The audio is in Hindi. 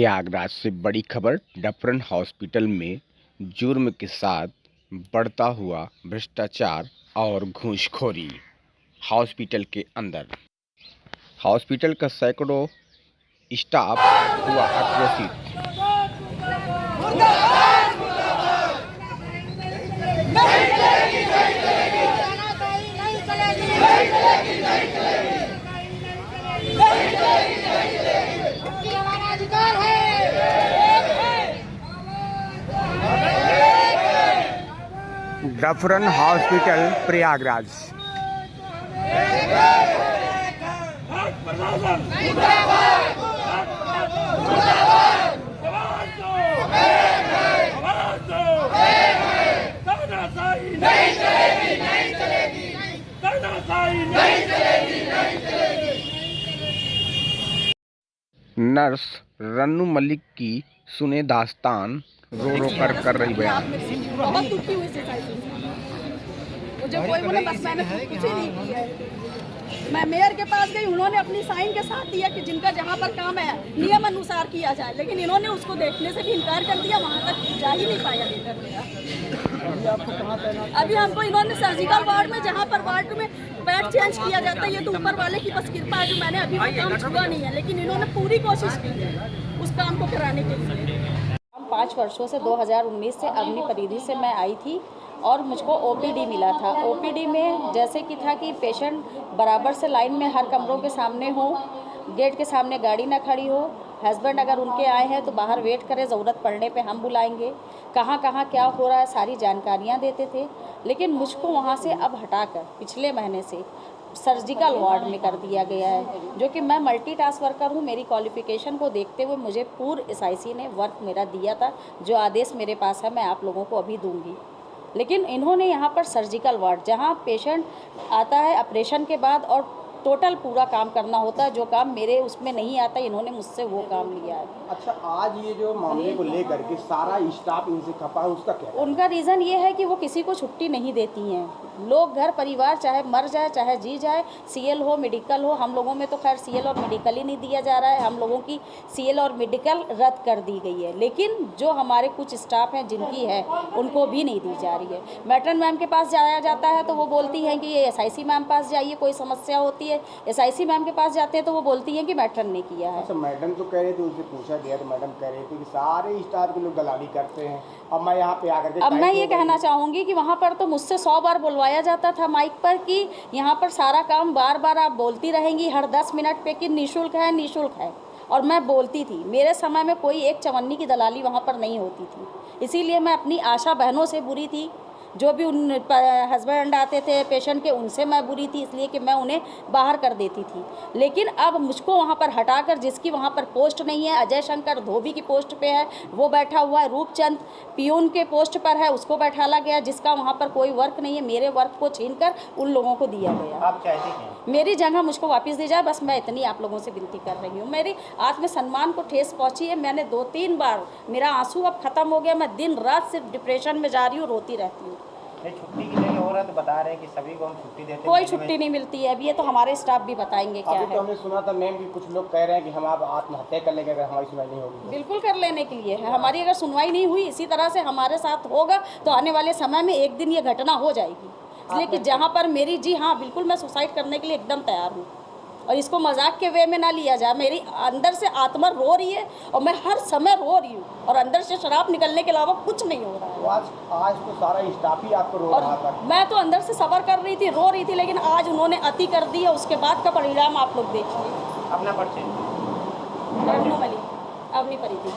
प्रयागराज से बड़ी खबर। डफरन हॉस्पिटल में जुर्म के साथ बढ़ता हुआ भ्रष्टाचार और घूसखोरी। हॉस्पिटल के अंदर हॉस्पिटल का सैकड़ों स्टाफ हुआ आक्रोशित। Dufferin hospital Prayagraj. Nurse Rannu Malik की सुने दास्तान, रो रो कर रही बयान। बहुत दुखी हुई मुझे कोई बोले बस मैंने कुछ ही नहीं किया है। मैं मेयर के पास गई, उन्होंने अपनी साइन के साथ दिया कि जिनका जहाँ पर काम है नियम अनुसार किया जाए, लेकिन इन्होंने उसको देखने से भी इनकार कर दिया, वहाँ तक जा ही नहीं पाया लेटर मेरा। अभी हमको इन्होंने सर्जिकल वार्ड में, जहाँ पर वार्ड में बेड चेंज किया जाता है, ये तो ऊपर वाले की बस कृपा है जो मैंने अभी वो काम छुआ नहीं है, लेकिन इन्होंने पूरी कोशिश की है उस काम को कराने के लिए। 5 वर्षों से 2019 से अग्नि परिधि से मैं आई थी और मुझको ओपीडी मिला था। ओपीडी में जैसे कि था कि पेशेंट बराबर से लाइन में हर कमरों के सामने हो, गेट के सामने गाड़ी ना खड़ी हो, हस्बैंड अगर उनके आए हैं तो बाहर वेट करें, ज़रूरत पड़ने पे हम बुलाएंगे, कहाँ कहाँ क्या हो रहा है सारी जानकारियाँ देते थे। लेकिन मुझको वहाँ से अब हटाकर पिछले महीने से सर्जिकल वार्ड में कर दिया गया है, जो कि मैं मल्टीटास्क वर्कर हूँ। मेरी क्वालिफिकेशन को देखते हुए मुझे पूर्व एसआईसी ने वर्क मेरा दिया था, जो आदेश मेरे पास है मैं आप लोगों को अभी दूंगी। लेकिन इन्होंने यहाँ पर सर्जिकल वार्ड, जहाँ पेशेंट आता है ऑपरेशन के बाद और टोटल पूरा काम करना होता है, जो काम मेरे उसमें नहीं आता, इन्होंने मुझसे वो काम लिया है। अच्छा, आज ये जो मामले को लेकर के सारा स्टाफ इनसे खपा है, उसका क्या? उनका रीज़न ये है कि वो किसी को छुट्टी नहीं देती हैं। लोग घर परिवार चाहे मर जाए चाहे जी जाए, सीएल हो मेडिकल हो, हम लोगों में तो खैर सीएल और मेडिकल ही नहीं दिया जा रहा है, हम लोगों की सीएल और मेडिकल रद्द कर दी गई है। लेकिन जो हमारे कुछ स्टाफ हैं जिनकी है उनको भी नहीं दी जा रही है। मैट्रन मैम के पास जाया जाता है तो वो बोलती हैं कि ये एसआईसी मैम पास जाइए, कोई समस्या होती है एसआईसी मैम के पास जाते हैं तो वो बोलती हैं कि मैट्रन ने किया है। अच्छा, मैडम तो कह रहे थे, उससे पूछा गया तो मैडम कह रही थी कि सारे स्टाफ के लोग दलाली करते हैं। अब मैं यहाँ पे आकर के अब मैं ये कहना चाहूँगी कि वहाँ पर तो मुझसे 100 बार बुलवाया जाता था माइक पर कि यहाँ पर सारा काम बार बार आप बोलती रहेंगी हर 10 मिनट पे कि निःशुल्क है निःशुल्क है, और मैं बोलती थी। मेरे समय में कोई एक चवन्नी की दलाली वहाँ पर नहीं होती थी, इसीलिए मैं अपनी आशा बहनों से बुरी थी। जो भी उन हस्बैंड आते थे पेशेंट के, उनसे मैं बुरी थी, इसलिए कि मैं उन्हें बाहर कर देती थी। लेकिन अब मुझको वहाँ पर हटाकर, जिसकी वहाँ पर पोस्ट नहीं है, अजय शंकर धोबी की पोस्ट पे है वो बैठा हुआ है, रूपचंद पियून के पोस्ट पर है उसको बैठाला गया, जिसका वहाँ पर कोई वर्क नहीं है। मेरे वर्क को छीनकर उन लोगों को दिया गया। आप चाहते हैं मेरी जगह मुझको वापस दी जाए, बस मैं इतनी आप लोगों से विनती कर रही हूँ। मेरी आत्मसम्मान को ठेस पहुँची है। मैंने 2-3 बार, मेरा आंसू अब ख़त्म हो गया, मैं दिन रात सिर्फ डिप्रेशन में जा रही हूँ, रोती रहती हूँ। छुट्टी की नहीं हो रहा तो बता रहे हैं कि सभी को हम छुट्टी देते हैं, कोई छुट्टी नहीं मिलती है। अब ये तो हमारे स्टाफ भी बताएंगे क्या है। तो हमने सुना था मैम कि कुछ लोग कह रहे हैं कि हम आप आत्महत्या कर लेंगे अगर हमारी सुनवाई नहीं होगी। बिल्कुल कर लेने के लिए है। हमारी अगर सुनवाई नहीं हुई इसी तरह से हमारे साथ होगा तो आने वाले समय में एक दिन ये घटना हो जाएगी। इसलिए कि जहाँ पर मेरी, जी हाँ बिल्कुल, मैं सुसाइड करने के लिए एकदम तैयार हूँ, और इसको मजाक के वे में ना लिया जाए। मेरी अंदर से आत्मा रो रही है और मैं हर समय रो रही हूँ, और अंदर से शराब निकलने के अलावा कुछ नहीं हो रहा है। तो आज तो सारा स्टाफ ही आपको रो रहा था। मैं तो अंदर से सब्र कर रही थी, रो रही थी, लेकिन आज उन्होंने अति कर दी है। उसके बाद का परिणाम आप लोग देखिए। अपना परिचय। रन्नू मलिक, अग्नि परिधि।